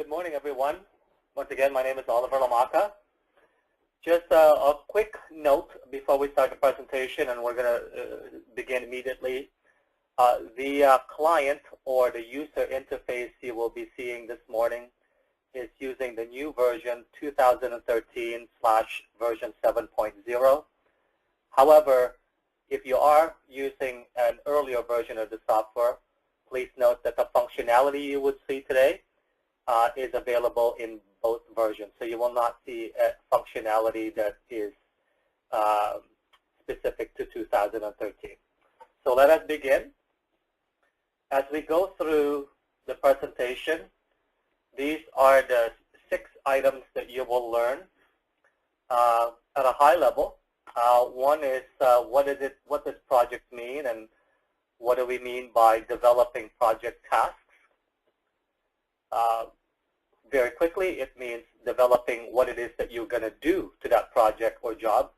Good morning, everyone. Once again, my name is Oliver Lamaka. Just a quick note before we start the presentation, and we're going to begin immediately. The client or the user interface you will be seeing this morning is using the new version 2013/version 7.0. However, if you are using an earlier version of the software, please note that the functionality you would see today is available in both versions. So you will not see a functionality that is specific to 2013. So let us begin. As we go through the presentation, these are the 6 items that you will learn at a high level. One is what does project mean, and what do we mean by developing project tasks? Very quickly, it means developing what it is that you're going to do to that project or job.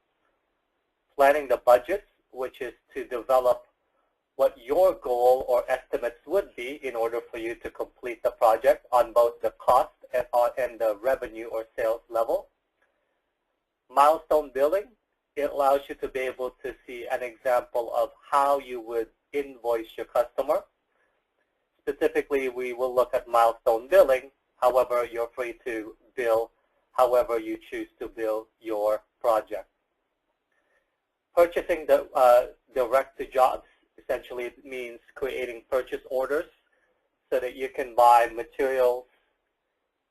Planning the budget, which is to develop what your goal or estimates would be in order for you to complete the project on both the cost and the revenue or sales level. Milestone billing, it allows you to be able to see an example of how you would invoice your customer. Specifically, we will look at milestone billing. However, you're free to bill however you choose to bill your project. Purchasing the direct to jobs essentially means creating purchase orders so that you can buy materials,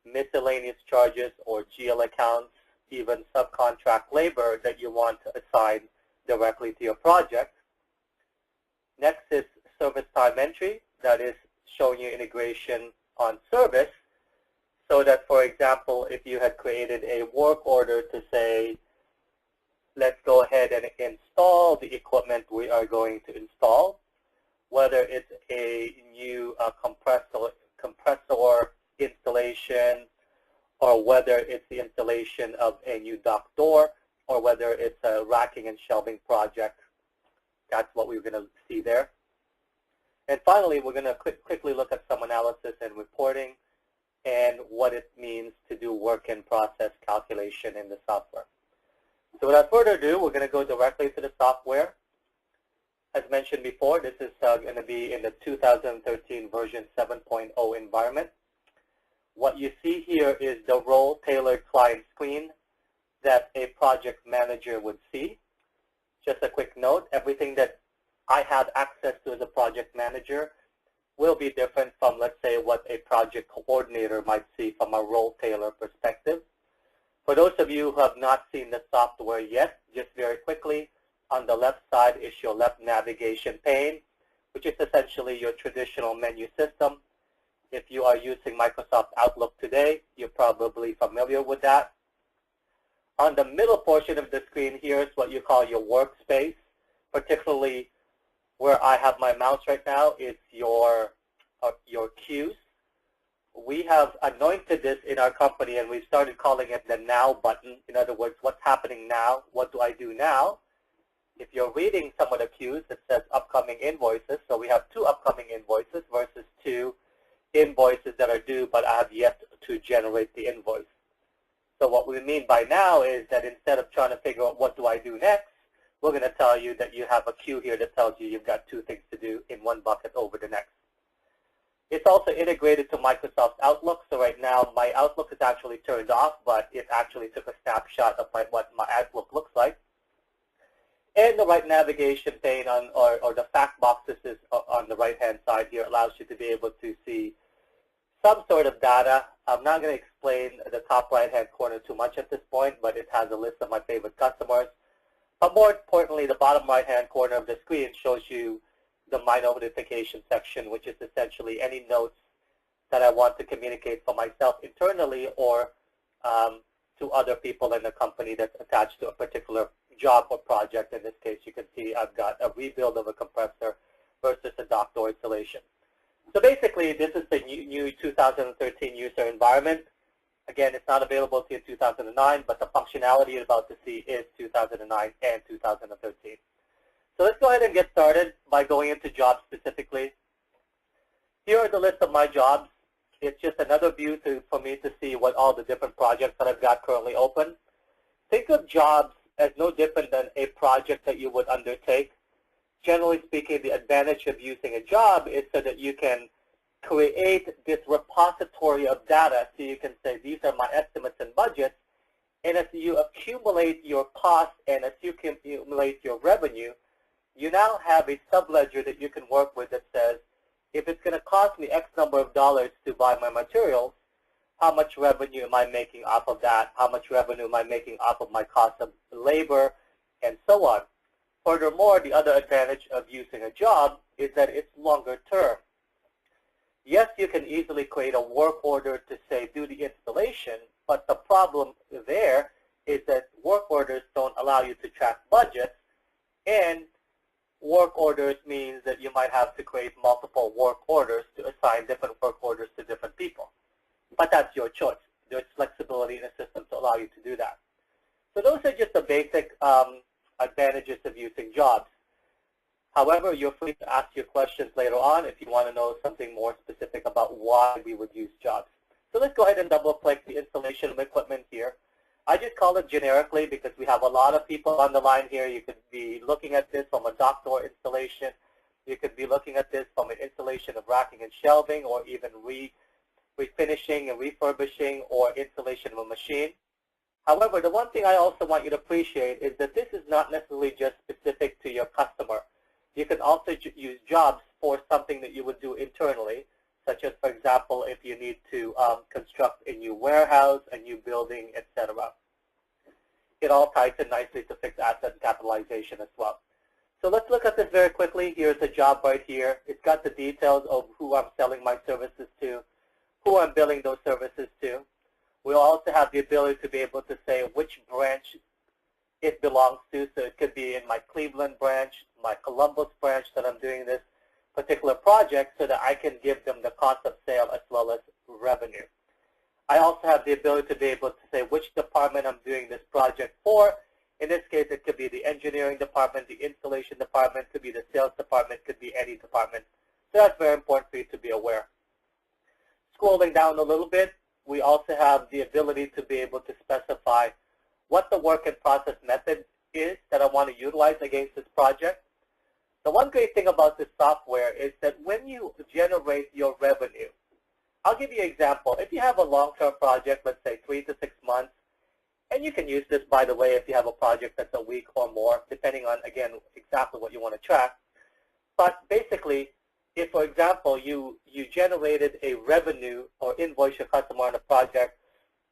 miscellaneous charges or GL accounts, even subcontract labor that you want to assign directly to your project. Next is service time entry, that is showing you integration on service, so that, for example, if you had created a work order to say, let's go ahead and install the equipment we are going to install, whether it's a new compressor installation, or whether it's the installation of a new dock door, or whether it's a racking and shelving project. That's what we're going to see there. And finally, we're going to quickly look at some analysis and reporting and what it means to do work in process calculation in the software. So without further ado, we're going to go directly to the software. As mentioned before, this is going to be in the 2013 version 7.0 environment. What you see here is the role-tailored client screen that a project manager would see. Just a quick note, everything that I have access to as a project manager will be different from, let's say, what a project coordinator might see from a role-tailor perspective. For those of you who have not seen the software yet, just very quickly, on the left side is your left navigation pane, which is essentially your traditional menu system. If you are using Microsoft Outlook today, you're probably familiar with that. On the middle portion of the screen here is what you call your workspace, particularly where I have my mouse right now. It's your queues. We have anointed this in our company, and we've started calling it the Now button. In other words, what's happening now? What do I do now? If you're reading some of the queues, it says upcoming invoices. So we have 2 upcoming invoices versus 2 invoices that are due, but I have yet to generate the invoice. So what we mean by now is that instead of trying to figure out what do I do next, we're going to tell you that you have a queue here that tells you you've got 2 things to do in one bucket over the next. It's also integrated to Microsoft Outlook. So right now, my Outlook is actually turned off, but it actually took a snapshot of what my Outlook looks like. And the right navigation pane or the fact boxes is on the right-hand side here allows you to be able to see some sort of data. I'm not going to explain the top right-hand corner too much at this point, but it has a list of my favorite customers. But more importantly, the bottom right-hand corner of the screen shows you the My Notification section, which is essentially any notes that I want to communicate for myself internally or to other people in the company that's attached to a particular job or project. In this case, you can see I've got a rebuild of a compressor versus a dock door installation. So basically, this is the new 2013 user environment. Again, it's not available to you in 2009, but the functionality you're about to see is 2009 and 2013. So let's go ahead and get started by going into jobs specifically. Here are the list of my jobs. It's just another view for me to see what all the different projects that I've got currently open. Think of jobs as no different than a project that you would undertake. Generally speaking, the advantage of using a job is so that you can create this repository of data, so you can say, these are my estimates and budgets, and as you accumulate your costs and as you accumulate your revenue, you now have a subledger that you can work with that says, if it's going to cost me X number of dollars to buy my materials, how much revenue am I making off of that? How much revenue am I making off of my cost of labor, and so on. Furthermore, the other advantage of using a job is that it's longer term. Yes, you can easily create a work order to say do the installation, but the problem there is that work orders don't allow you to track budgets, and work orders means that you might have to create multiple work orders to assign different work orders to different people. But that's your choice. There's flexibility in the system to allow you to do that. So those are just the basic advantages of using jobs. However, you're free to ask your questions later on if you want to know something more specific about why we would use jobs. So let's go ahead and double-click the installation of equipment here. I just call it generically because we have a lot of people on the line here. You could be looking at this from a dock door installation. You could be looking at this from an installation of racking and shelving, or even refinishing and refurbishing, or installation of a machine. However, the one thing I also want you to appreciate is that this is not necessarily just specific to your customer. You can also use jobs for something that you would do internally, such as, for example, if you need to construct a new warehouse, a new building, etc. It all ties in nicely to fixed asset capitalization as well. So let's look at this very quickly. Here's a job right here. It's got the details of who I'm selling my services to, who I'm billing those services to. We'll also have the ability to be able to say which branch it belongs to. So it could be in my Cleveland branch, my Columbus branch that I'm doing this particular project, so that I can give them the cost of sale as well as revenue. I also have the ability to be able to say which department I'm doing this project for. In this case, it could be the engineering department, the installation department, could be the sales department, could be any department. So that's very important for you to be aware. Scrolling down a little bit, we also have the ability to be able to specify what the work in process method is that I want to utilize against this project. The one great thing about this software is that when you generate your revenue, I'll give you an example. If you have a long-term project, let's say 3 to 6 months, and you can use this, by the way, if you have a project that's a week or more, depending on, again, exactly what you want to track. But basically, if, for example, you generated a revenue or invoice your customer on a project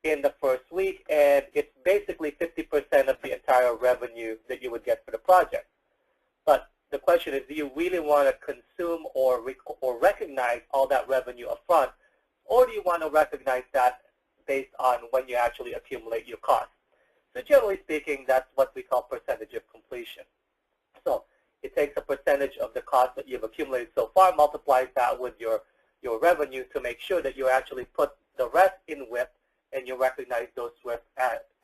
in the first week, and it's basically 50% of the entire revenue that you would get for the project. But the question is, do you really want to consume or recognize all that revenue up front, or do you want to recognize that based on when you actually accumulate your costs? So generally speaking, that's what we call percentage of completion. So it takes a percentage of the cost that you've accumulated so far, multiplies that with your revenue to make sure that you actually put the rest in WIP, and you recognize those WIP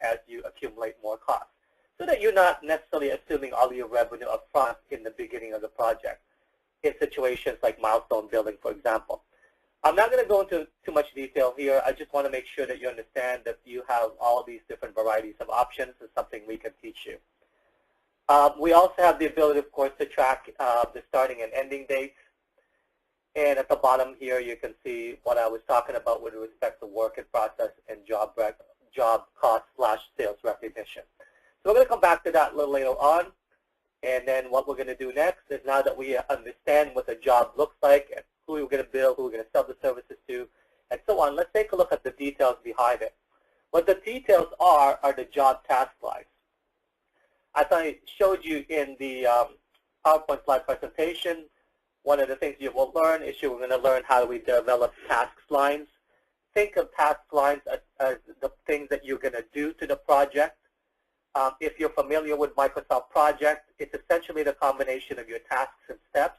as you accumulate more costs, so that you're not necessarily assuming all your revenue up front in the beginning of the project in situations like milestone billing, for example. I'm not going to go into too much detail here. I just want to make sure that you understand that you have all these different varieties of options. It's something we can teach you. We also have the ability, of course, to track the starting and ending dates. And at the bottom here, you can see what I was talking about with respect to work in process and job cost / sales recognition. So we're going to come back to that a little later on. And then what we're going to do next is, now that we understand what the job looks like and who we're going to bill, who we're going to sell the services to, and so on, let's take a look at the details behind it. What the details are the job task lines. As I showed you in the PowerPoint slide presentation, one of the things you will learn is you're going to learn how we develop task lines. Think of task lines as the things that you're going to do to the project. If you're familiar with Microsoft Project, it's essentially the combination of your tasks and steps.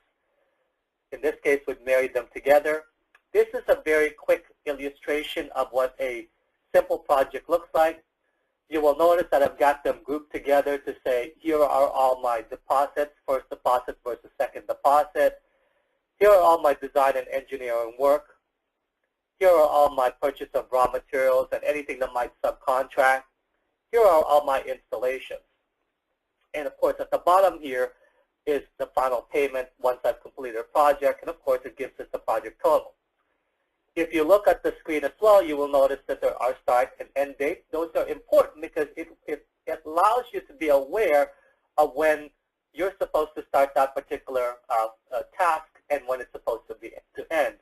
In this case, we've married them together. This is a very quick illustration of what a simple project looks like. You will notice that I've got them grouped together to say, here are all my deposits, first deposit versus second deposit. Here are all my design and engineering work. Here are all my purchase of raw materials and anything that might subcontract. Here are all my installations. And of course, at the bottom here is the final payment once I've completed a project, and of course, it gives us the project total. If you look at the screen as well, you will notice that there are start and end dates. Those are important because it allows you to be aware of when you're supposed to start that particular task and when it's supposed to end.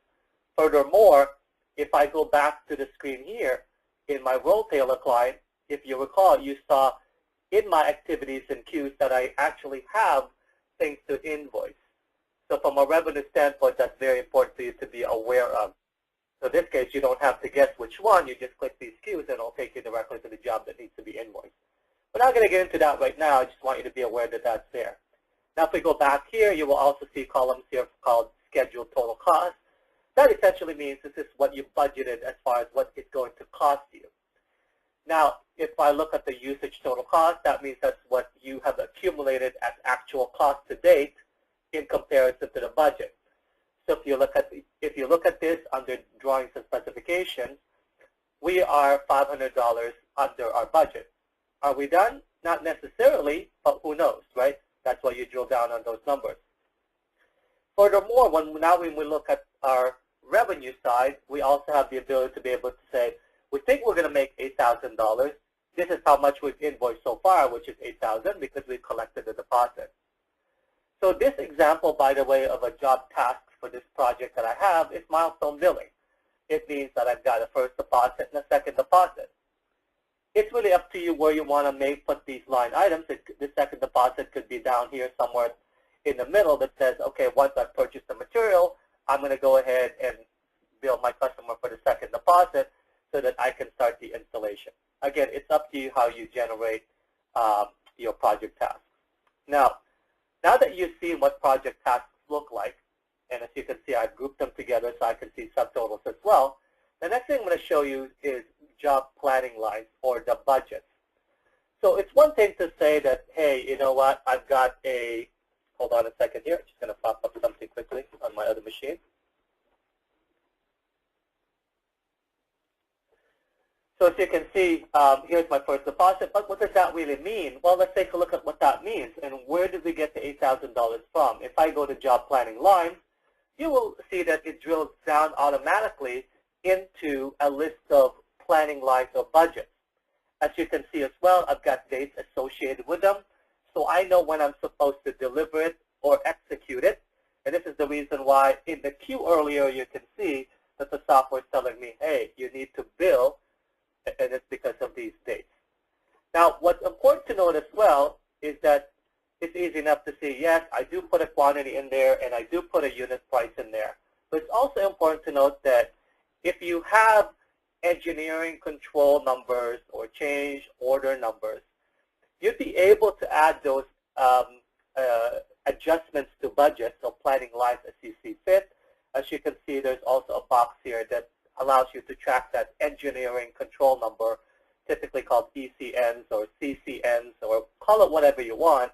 Furthermore, if I go back to the screen here, in my Rolltailor client, if you recall, you saw in my activities and queues that I actually have things to invoice. So from a revenue standpoint, that's very important for you to be aware of. So in this case, you don't have to guess which one. You just click these queues, and it'll take you directly to the job that needs to be invoiced. We're not going to get into that right now. I just want you to be aware that that's there. Now, if we go back here, you will also see columns here called scheduled total cost. That essentially means this is what you budgeted as far as what it's going to cost you. Now, if I look at the usage total cost, that means that's what you have accumulated as actual cost to date in comparison to the budget. So if you look at this under drawings and specifications, we are $500 under our budget. Are we done? Not necessarily, but who knows, right? That's why you drill down on those numbers. Furthermore, when we look at our revenue side, we also have the ability to be able to say, we think we're going to make $8,000. This is how much we've invoiced so far, which is $8,000 because we collected the deposit. So this example, by the way, of a job task for this project that I have is milestone billing. It means that I've got a first deposit and a second deposit. It's really up to you where you want to put these line items. The second deposit could be down here somewhere in the middle that says, okay, once I've purchased the material, I'm going to go ahead and bill my customer for the second deposit so that I can start the installation. Again, it's up to you how you generate your project tasks. Now that you've seen what project tasks look like, and as you can see, I've grouped them together so I can see subtotals as well, the next thing I'm going to show you is job planning lines or the budgets. So it's one thing to say that, hey, you know what, I've got a, hold on a second here, I'm just going to pop up something quickly on my other machine. So as you can see, here's my first deposit, but what does that really mean? Well, let's take a look at what that means and where did we get the $8,000 from? If I go to job planning lines, you will see that it drills down automatically into a list of planning lines or budgets. As you can see as well, I've got dates associated with them, so I know when I'm supposed to deliver it or execute it. And this is the reason why in the queue earlier you can see that the software is telling me, hey, you need to bill, and it's because of these dates. Now, what's important to note as well is that it's easy enough to see, yes, I do put a quantity in there and I do put a unit price in there. But it's also important to note that if you have engineering control numbers or change order numbers, you'd be able to add those adjustments to budget, so planning lines as you see fit. As you can see, there's also a box here that allows you to track that engineering control number, typically called ECNs or CCNs, or call it whatever you want.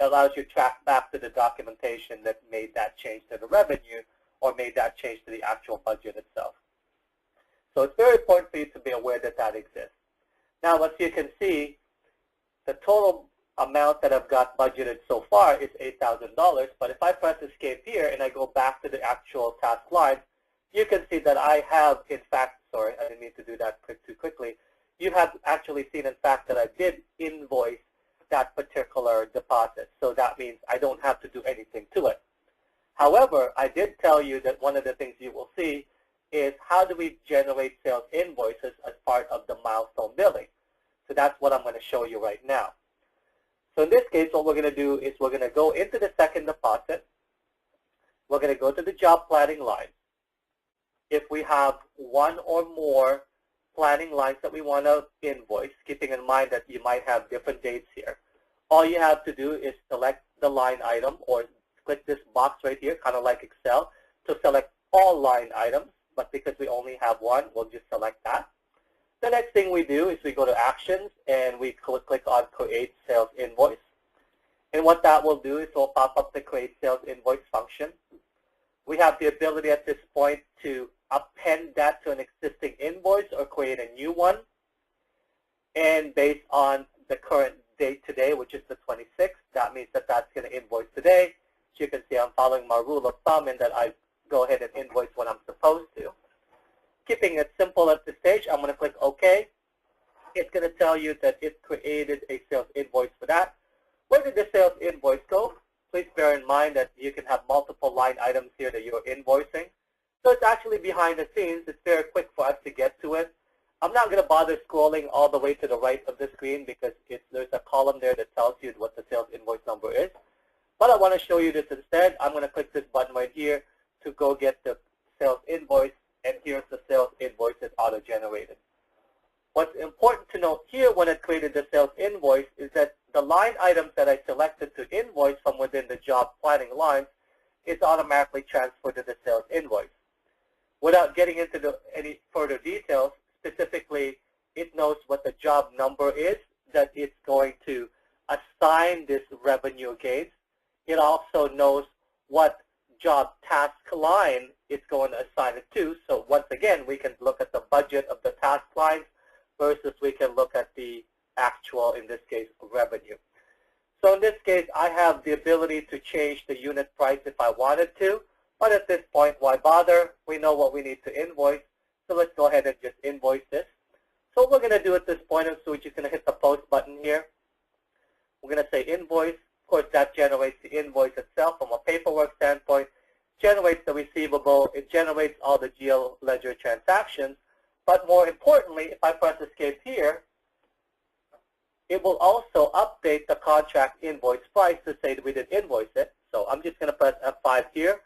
It allows you to track back to the documentation that made that change to the revenue or made that change to the actual budget itself. So it's very important for you to be aware that that exists. Now, as you can see, the total amount that I've got budgeted so far is $8,000, but if I press escape here and I go back to the actual task line, you can see that I have, in fact, sorry, I didn't mean to do that too quickly. You have actually seen, in fact, that I did invoice that particular deposit. So that means I don't have to do anything to it. However, I did tell you that one of the things you will see is how do we generate sales invoices as part of the milestone billing. So that's what I'm going to show you right now. So in this case, what we're going to do is we're going to go into the second deposit. We're going to go to the job planning line. If we have one or more planning lines that we want to invoice, keeping in mind that you might have different dates here, all you have to do is select the line item or click this box right here, kind of like Excel, to select all line items. But because we only have one, we'll just select that. The next thing we do is we go to Actions and we click on Create Sales Invoice. And what that will do is it will pop up the Create Sales Invoice function. We have the ability at this point to append that to an existing invoice or create a new one. And based on the current date today, which is the 26th, that means that that's going to invoice today. So you can see I'm following my rule of thumb in that I go ahead and invoice when I'm supposed to. Keeping it simple at this stage, I'm going to click OK. It's going to tell you that it created a sales invoice for that. Where did the sales invoice go? Please bear in mind that you can have multiple line items here that you're invoicing. So it's actually behind the scenes. It's very quick for us to get to it. I'm not going to bother scrolling all the way to the right of the screen because there's a column there that tells you what the sales invoice number is. But I want to show you this instead. I'm going to click this button right here to go get the sales invoice, and here's the sales invoice that's auto-generated. What's important to note here when it created the sales invoice is that the line items that I selected to invoice from within the job planning lines is automatically transferred to the sales invoice. Without getting into any further details, specifically, it knows what the job number is that it's going to assign this revenue against. It also knows what job task line it's going to assign it to. So once again, we can look at the budget of the task lines versus we can look at the actual, in this case, revenue. So in this case, I have the ability to change the unit price if I wanted to, but at this point, why bother? We know what we need to invoice, so let's go ahead and just invoice this. So what we're going to do at this point is we're just going to hit the post button here. We're going to say invoice. Of course, that generates the invoice itself from a paperwork standpoint, generates the receivable, it generates all the GL ledger transactions, but more importantly, if I press escape here, it will also update the contract invoice price to say that we did invoice it. So I'm just going to press F5 here,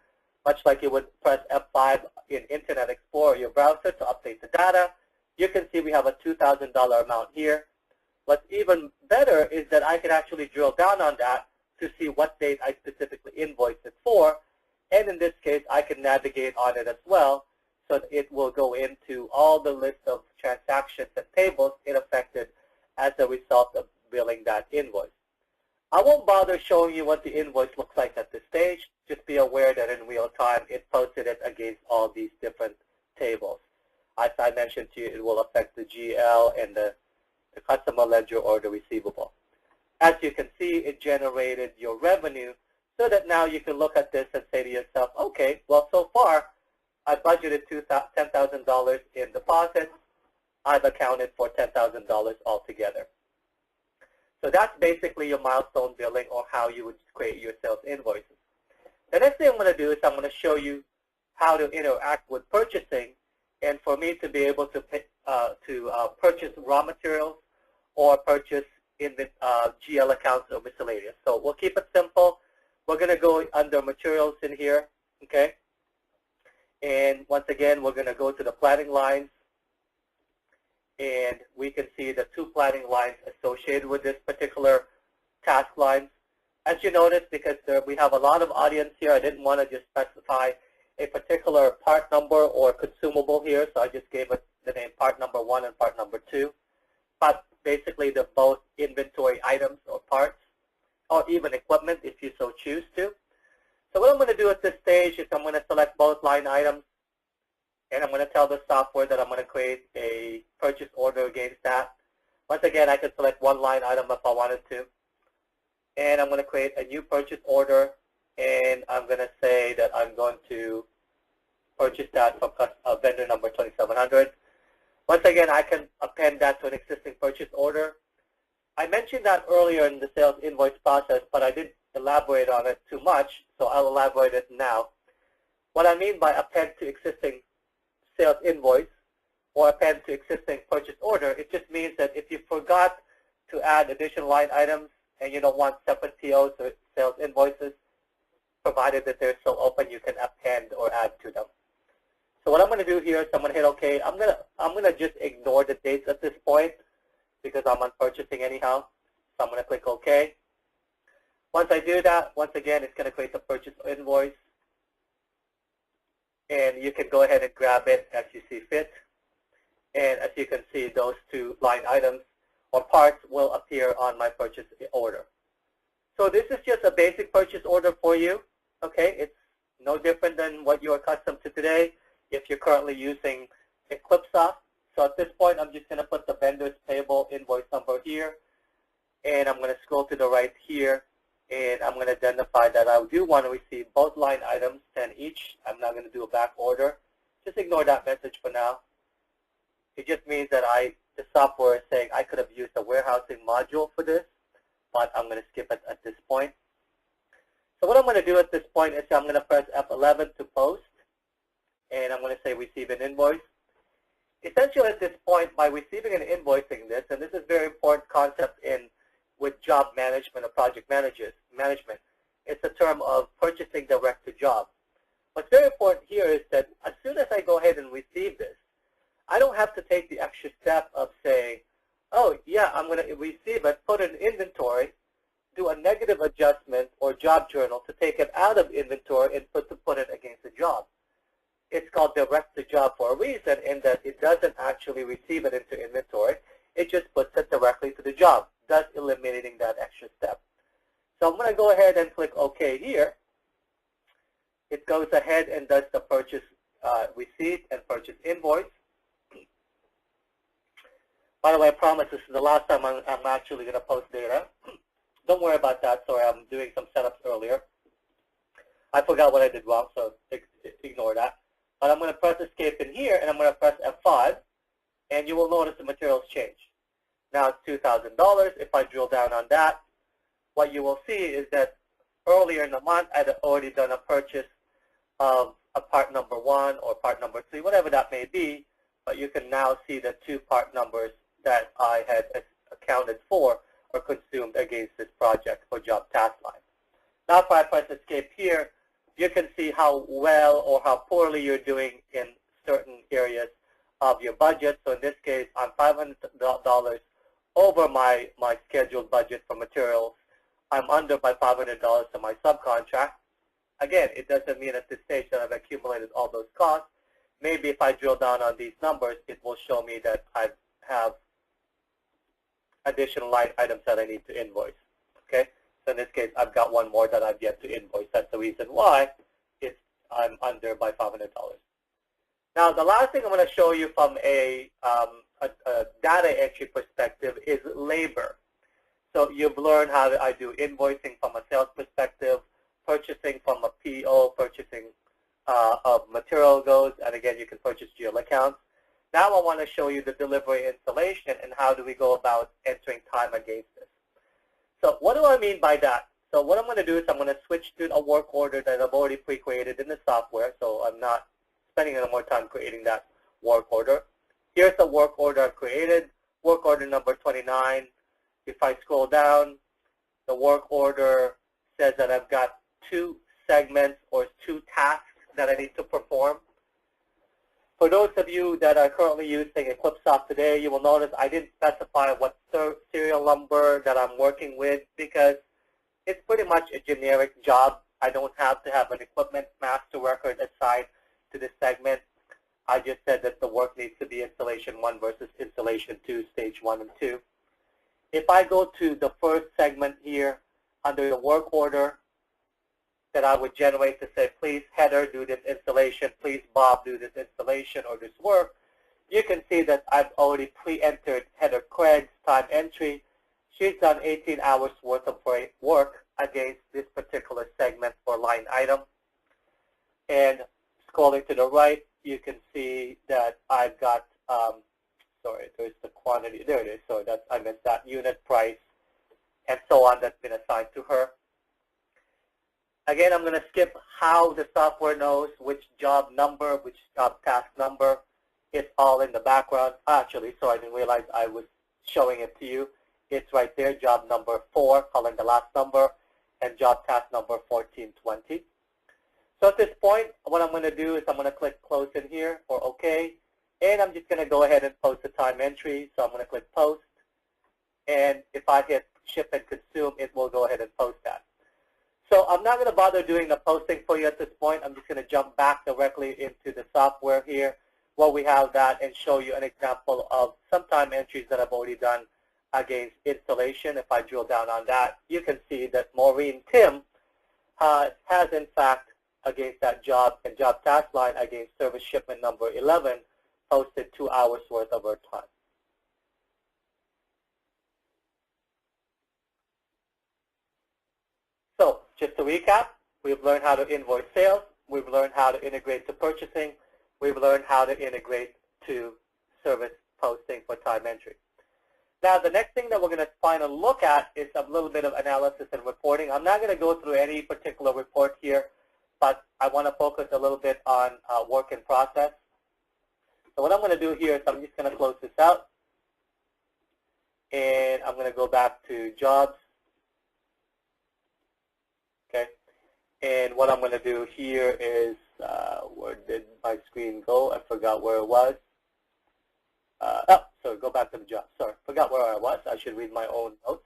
much like you would press F5 in Internet Explorer, your browser, to update the data. You can see we have a $2,000 amount here. What's even better is that I can actually drill down on that to see what date I specifically invoiced it for. And in this case, I can navigate on it as well, so that it will go into all the list of transactions and tables it affected as a result of billing that invoice. I won't bother showing you what the invoice looks like at this stage. Just be aware that in real time, it posted it against all these different tables. As I mentioned to you, it will affect the GL and the customer ledger or the receivable. As you can see, it generated your revenue so that now you can look at this and say to yourself, okay, well, so far, I budgeted $10,000 in deposits. I've accounted for $10,000 altogether. So that's basically your milestone billing or how you would create your sales invoices. The next thing I'm going to do is I'm going to show you how to interact with purchasing, and for me to be able to purchase raw materials or purchase in the GL accounts or miscellaneous. So we'll keep it simple. We're going to go under materials in here, okay? And once again, we're going to go to the planning lines, and we can see the two planning lines associated with this particular task line. As you notice, because we have a lot of audience here, I didn't want to just specify a particular part number or consumable here, so I just gave it the name part number 1 and part number 2. But basically, they're both inventory items or parts, or even equipment if you so choose to. So what I'm going to do at this stage is I'm going to select both line items, and I'm going to tell the software that I'm going to create a purchase order against that. Once again, I can select one line item if I wanted to. And I'm going to create a new purchase order, and I'm going to say that I'm going to purchase that from vendor number 2700. Once again, I can append that to an existing purchase order. I mentioned that earlier in the sales invoice process, but I didn't elaborate on it too much, so I'll elaborate it now. What I mean by append to existing sales invoice or append to existing purchase order, it just means that if you forgot to add additional line items and you don't want separate POs or sales invoices, provided that they're still open, you can append or add to them. So what I'm going to do here is I'm going to hit OK. I'm going to just ignore the dates at this point because I'm on purchasing anyhow. So I'm going to click OK. Once I do that, once again, it's going to create the purchase invoice. And you can go ahead and grab it as you see fit. And as you can see, those two line items or parts will appear on my purchase order. So this is just a basic purchase order for you. Okay, No different than what you're accustomed to today if you're currently using EquipSoft. So at this point, I'm just going to put the vendor's payable invoice number here, and I'm going to scroll to the right here, and I'm going to identify that I do want to receive both line items, 10 each. I'm not going to do a back order. Just ignore that message for now. It just means that the software is saying I could have used a warehousing module for this, but I'm going to skip it at this point. So what I'm going to do at this point is I'm going to press F11 to post, and I'm going to say receive an invoice. Essentially at this point, by receiving and invoicing this, and this is a very important concept with job management or project management, it's a term of purchasing direct to job. What's very important here is that as soon as I go ahead and receive this, I don't have to take the extra step of saying, oh yeah, I'm going to receive it, put it in inventory, do a negative adjustment or job journal to take it out of inventory and put it against the job. It's called direct to job for a reason, in that it doesn't actually receive it into inventory. It just puts it directly to the job, thus eliminating that extra step. So I'm going to go ahead and click OK here. It goes ahead and does the purchase receipt and purchase invoice. By the way, I promise this is the last time I'm actually going to post data. Don't worry about that. Sorry, I'm doing some setups earlier. I forgot what I did wrong, so ignore that. But I'm going to press escape in here, and I'm going to press F5, and you will notice the materials change. Now it's $2,000. If I drill down on that, what you will see is that earlier in the month, I had already done a purchase of a part number 1 or part number 3, whatever that may be, but you can now see the 2 part numbers that I had accounted for or consumed against this project or job task line. Now if I press escape here, you can see how well or how poorly you're doing in certain areas of your budget. So in this case, I'm $500 over my scheduled budget for materials. I'm under by $500 to my subcontract. Again, it doesn't mean at this stage that I've accumulated all those costs. Maybe if I drill down on these numbers, it will show me that I have additional line items that I need to invoice. Okay? So in this case, I've got one more that I've yet to invoice. That's the reason why I'm under by $500. Now, the last thing I'm going to show you from a data entry perspective is labor. So you've learned how I do invoicing from a sales perspective, purchasing from a PO, purchasing of material goes, and again, you can purchase GL accounts. Now I want to show you the delivery installation and how do we go about entering time against this. So what do I mean by that? So what I'm going to do is I'm going to switch to a work order that I've already pre-created in the software, so I'm not spending any more time creating that work order. Here's the work order I've created, work order number 29. If I scroll down, the work order says that I've got 2 segments or 2 tasks that I need to perform. For those of you that are currently using EquipSoft today, you will notice I didn't specify what serial number that I'm working with because it's pretty much a generic job. I don't have to have an equipment master record assigned to this segment. I just said that the work needs to be installation 1 versus installation 2, stage 1 and 2. If I go to the first segment here under the work order that I would generate to say, please Heather do this installation, please Bob do this installation or this work, you can see that I've already pre-entered Heather Craig's time entry. She's done 18 hours worth of work against this particular segment or line item. And scrolling to the right, you can see that I've got, sorry, there's the quantity, there it is, sorry, I missed that, unit price, and so on that's been assigned to her. Again, I'm going to skip how the software knows which job number, which job task number. It's all in the background. Actually, so I didn't realize I was showing it to you. It's right there, job number 4, calling the last number, and job task number 1420. So at this point, what I'm going to do is I'm going to click close in here or OK, and I'm just going to go ahead and post the time entry. So I'm going to click post, and if I hit ship and consume, it will go ahead and post that. So I'm not going to bother doing the posting for you at this point. I'm just going to jump back directly into the software here where we have that and show you an example of some time entries that I've already done against installation. If I drill down on that, you can see that Maureen Tim has in fact against that job and job task line against service shipment number 11 posted 2 hours worth of our time. So just to recap, we've learned how to invoice sales, we've learned how to integrate to purchasing, we've learned how to integrate to service posting for time entry. Now the next thing that we're going to finally look at is a little bit of analysis and reporting. I'm not going to go through any particular report here, but I want to focus a little bit on work in process. So what I'm going to do here is I'm just going to close this out, and I'm going to go back to jobs. Okay, and what I'm going to do here is, where did my screen go? I forgot where it was. Sorry, go back to the job. Sorry, forgot where I was. I should read my own notes.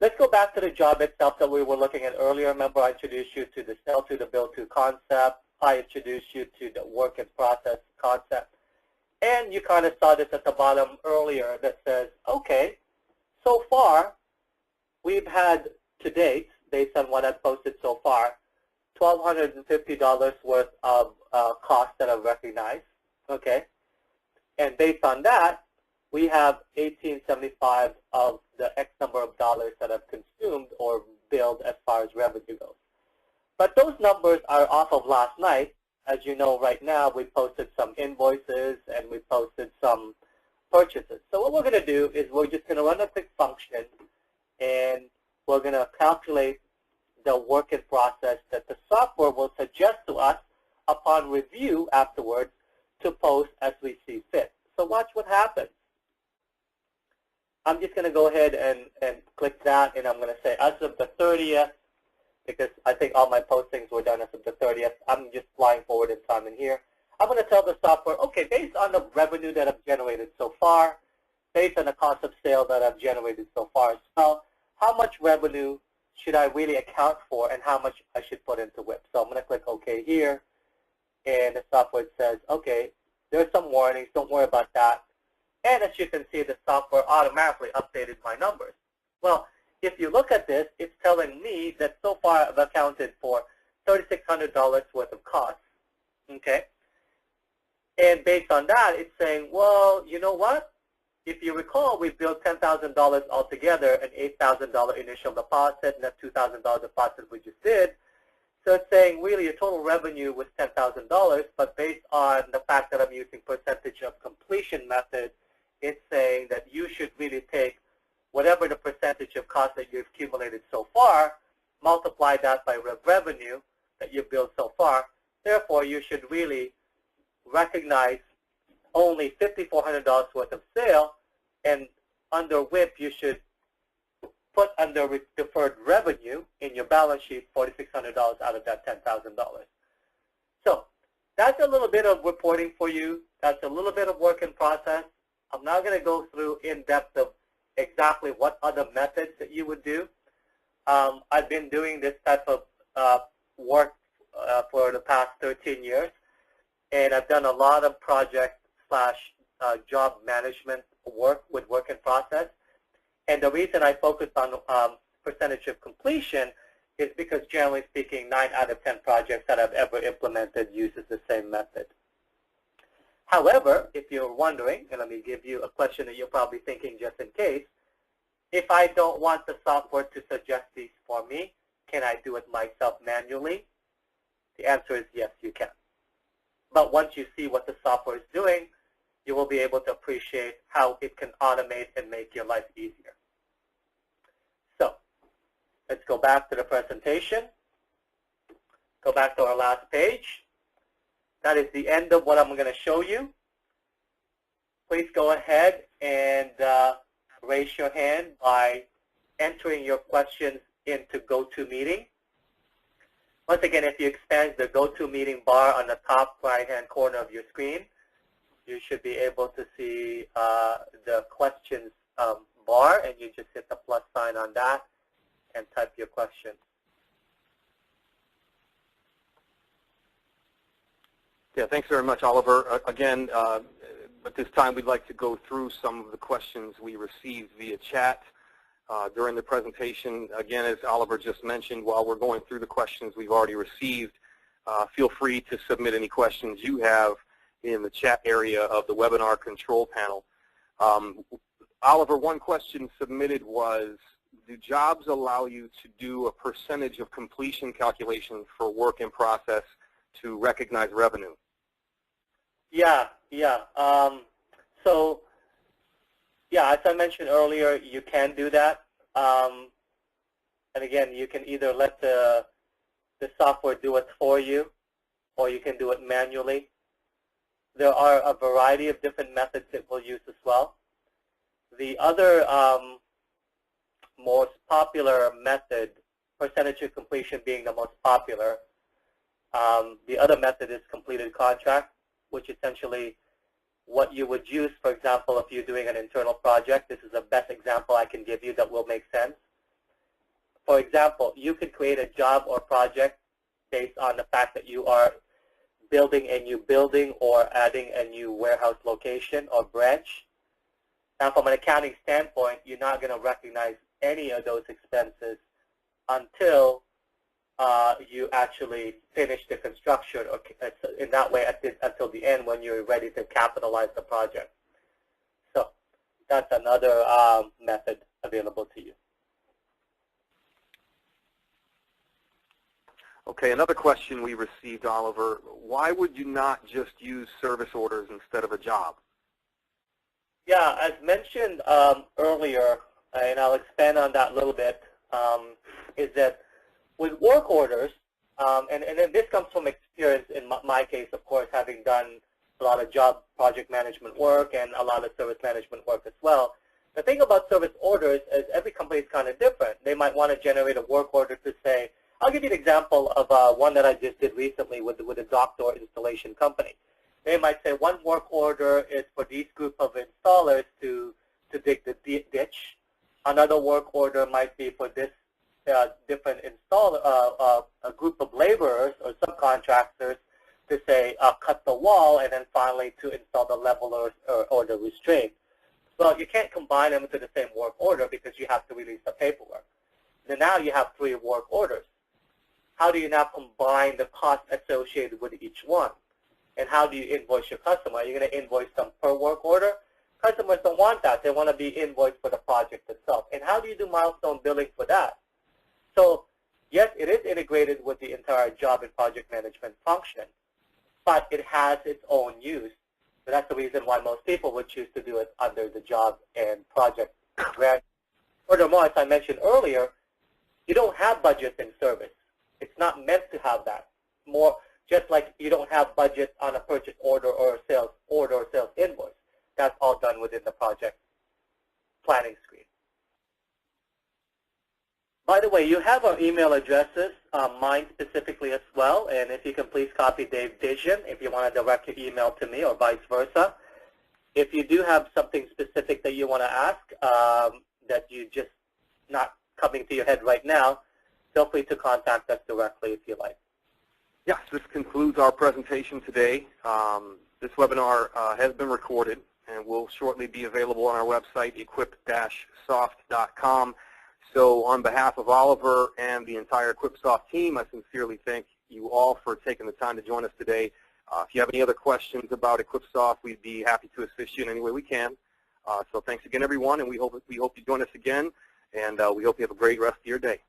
Let's go back to the job itself that we were looking at earlier. Remember, I introduced you to the sell to, the build to concept. I introduced you to the work in process concept. And you kind of saw this at the bottom earlier that says, okay, so far, we've had to date, based on what I've posted so far, $1,250 worth of costs that I've recognized, okay? And based on that, we have $1,875 of the X number of dollars that I've consumed or billed as far as revenue goes. But those numbers are off of last night. As you know, right now, we posted some invoices and we posted some purchases. So what we're going to do is we're just going to run a quick function, and we're going to calculate the work in process that the software will suggest to us upon review afterwards to post as we see fit. So watch what happens. I'm just going to go ahead and click that, and I'm going to say as of the 30th, because I think all my postings were done as of the 30th. I'm just flying forward in time in here. I'm going to tell the software, okay, based on the revenue that I've generated so far, based on the cost of sale that I've generated so far as well, how much revenue should I really account for and how much I should put into WIP? So I'm going to click OK here, and the software says, okay, there's some warnings, don't worry about that. And as you can see, the software automatically updated my numbers. Well, if you look at this, it's telling me that so far I've accounted for $3,600 worth of costs, okay? And based on that, it's saying, well, you know what? If you recall, we billed $10,000 altogether, an $8,000 initial deposit, and that $2,000 deposit we just did. So it's saying really your total revenue was $10,000, but based on the fact that I'm using percentage of completion method, it's saying that you should really take whatever the percentage of cost that you've accumulated so far, multiply that by revenue that you've built so far. Therefore, you should really recognize only $5,400 worth of sale, and under WIP, you should put under deferred revenue in your balance sheet $4,600 out of that $10,000. So that's a little bit of reporting for you. That's a little bit of work in process. I'm not going to go through in depth of exactly what other methods that you would do. I've been doing this type of work for the past 13 years, and I've done a lot of project / job management work with work in process. And the reason I focused on percentage of completion is because generally speaking, 9 out of 10 projects that I've ever implemented uses the same method. However, if you're wondering, and let me give you a question that you're probably thinking just in case, if I don't want the software to suggest these for me, can I do it myself manually? The answer is yes, you can. But once you see what the software is doing, you will be able to appreciate how it can automate and make your life easier. So let's go back to the presentation. Go back to our last page. That is the end of what I'm going to show you. Please go ahead and raise your hand by entering your questions into GoToMeeting. Once again, if you expand the GoToMeeting bar on the top right-hand corner of your screen, you should be able to see the questions bar, and you just hit the plus sign on that and type your question. Yeah, thanks very much, Oliver. Again, at this time, we'd like to go through some of the questions we received via chat during the presentation. Again, as Oliver just mentioned, while we're going through the questions we've already received, feel free to submit any questions you have in the chat area of the webinar control panel. Oliver, one question submitted was, do jobs allow you to do a percentage of completion calculation for work in process to recognize revenue? Yeah. So, as I mentioned earlier, you can do that. And again, you can either let the software do it for you, or you can do it manually. There are a variety of different methods it will use as well. The other most popular method, percentage of completion being the most popular, the other method is completed contract, which essentially what you would use, for example, if you're doing an internal project. This is the best example I can give you that will make sense. For example, you could create a job or project based on the fact that you are building a new building or adding a new warehouse location or branch. Now, from an accounting standpoint, you're not going to recognize any of those expenses until you actually finish the construction, or in that way until the end when you're ready to capitalize the project. So that's another method available to you. Okay, another question we received, Oliver. Why would you not just use service orders instead of a job? Yeah, as mentioned earlier, and I'll expand on that a little bit, is that with work orders, and then this comes from experience in my case, of course, having done a lot of job project management work and a lot of service management work as well. The thing about service orders is every company is kind of different. They might want to generate a work order to say, I'll give you an example of one that I just did recently with a dock door installation company. They might say one work order is for these group of installers to dig the ditch. Another work order might be for this different installer, a group of laborers or subcontractors to say cut the wall, and then finally to install the leveler or the restraint. Well, you can't combine them into the same work order because you have to release the paperwork. Then now you have 3 work orders. How do you now combine the cost associated with each one? And how do you invoice your customer? Are you going to invoice them per work order? Customers don't want that. They want to be invoiced for the project itself. And how do you do milestone billing for that? So, yes, it is integrated with the entire job and project management function, but it has its own use. So that's the reason why most people would choose to do it under the job and project grant. Furthermore, as I mentioned earlier, you don't have budget in service. It's not meant to have that. More just like you don't have budget on a purchase order or a sales order or sales invoice. That's all done within the project planning screen. By the way, you have our email addresses, mine specifically as well, and if you can please copy Dave Dijon if you want to direct your email to me or vice versa. If you do have something specific that you want to ask that you just not coming to your head right now, feel free to contact us directly if you like. Yes, this concludes our presentation today. This webinar has been recorded and will shortly be available on our website, equip-soft.com. So on behalf of Oliver and the entire EquipSoft team, I sincerely thank you all for taking the time to join us today. If you have any other questions about EquipSoft, we'd be happy to assist you in any way we can. So thanks again, everyone, and we hope you join us again, and we hope you have a great rest of your day.